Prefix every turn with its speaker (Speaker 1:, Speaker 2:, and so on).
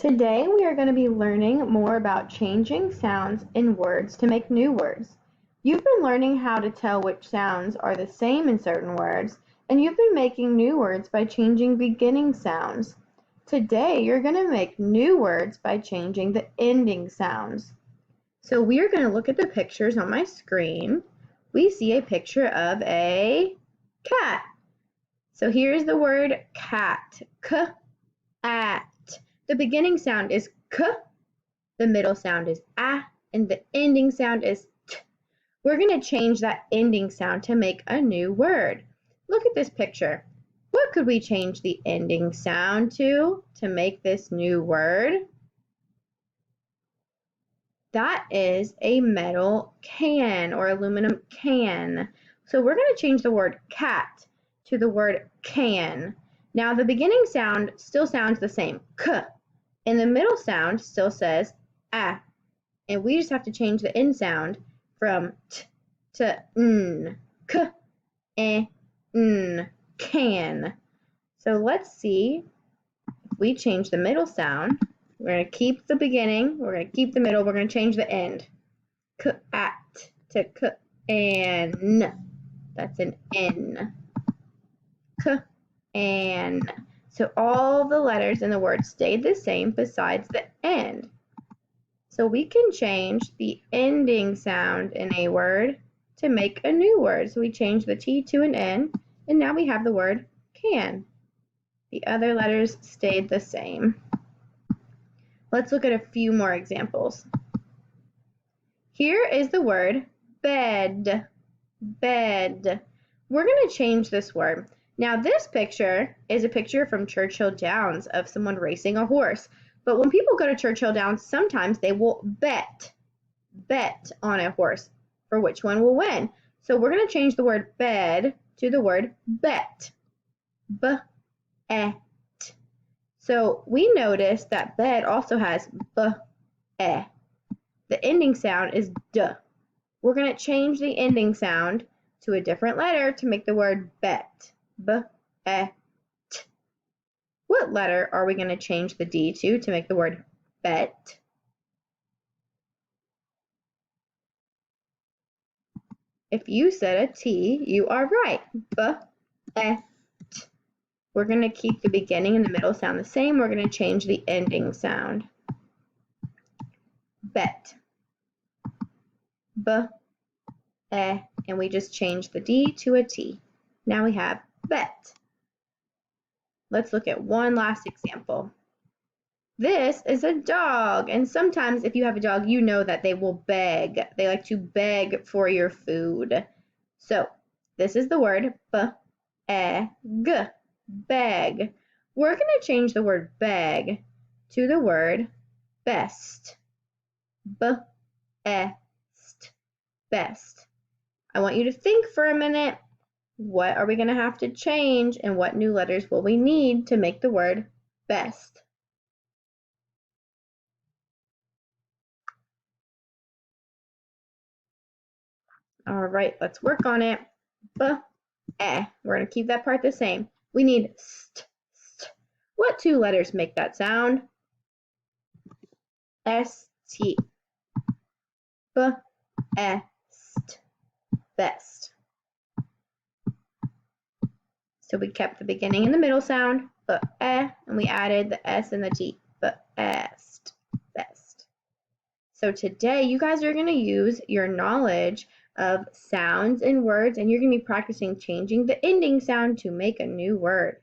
Speaker 1: Today we are going to be learning more about changing sounds in words to make new words. You've been learning how to tell which sounds are the same in certain words, and you've been making new words by changing beginning sounds. Today you're going to make new words by changing the ending sounds. So we are going to look at the pictures on my screen. We see a picture of a cat. So here's the word cat, k-at. The beginning sound is k, the middle sound is a, and the ending sound is t. We're going to change that ending sound to make a new word. Look at this picture. What could we change the ending sound to make this new word? That is a metal can or aluminum can. So we're going to change the word cat to the word can. Now the beginning sound still sounds the same, k, and the middle sound still says a, and we just have to change the end sound from t to n, k, n, can. So let's see if we change the middle sound. We're going to keep the beginning, we're going to keep the middle, we're going to change the end. K-at to k-an. That's an N. K-an. So all the letters in the word stayed the same besides the end. So we can change the ending sound in a word to make a new word. So we change the T to an N, and now we have the word can. The other letters stayed the same. Let's look at a few more examples. Here is the word bed. Bed. We're going to change this word. Now this picture is a picture from Churchill Downs of someone racing a horse. But when people go to Churchill Downs, sometimes they will bet on a horse for which one will win. So we're going to change the word bed to the word bet. B-et. So we notice that bed also has b-e. The ending sound is d. We're going to change the ending sound to a different letter to make the word bet. B-e-t. What letter are we going to change the D to make the word bet? If you said a T, you are right. B-e-t. We're going to keep the beginning and the middle sound the same. We're going to change the ending sound. Bet. B-e, and we just changed the D to a T. Now we have bet. Let's look at one last example. This is a dog, and sometimes if you have a dog, you know that they will beg. They like to beg for your food. So this is the word b-e-g, beg. We're going to change the word beg to the word best. B-e-st, best. I want you to think for a minute. What are we going to have to change, and what new letters will we need to make the word best? All right, let's work on it. B-e. We're going to keep that part the same. We need st. What two letters make that sound? S-T. B-e-st. Best. So we kept the beginning and the middle sound, b-e, and we added the S and the T, b-est, best. So today you guys are going to use your knowledge of sounds and words, and you're going to be practicing changing the ending sound to make a new word.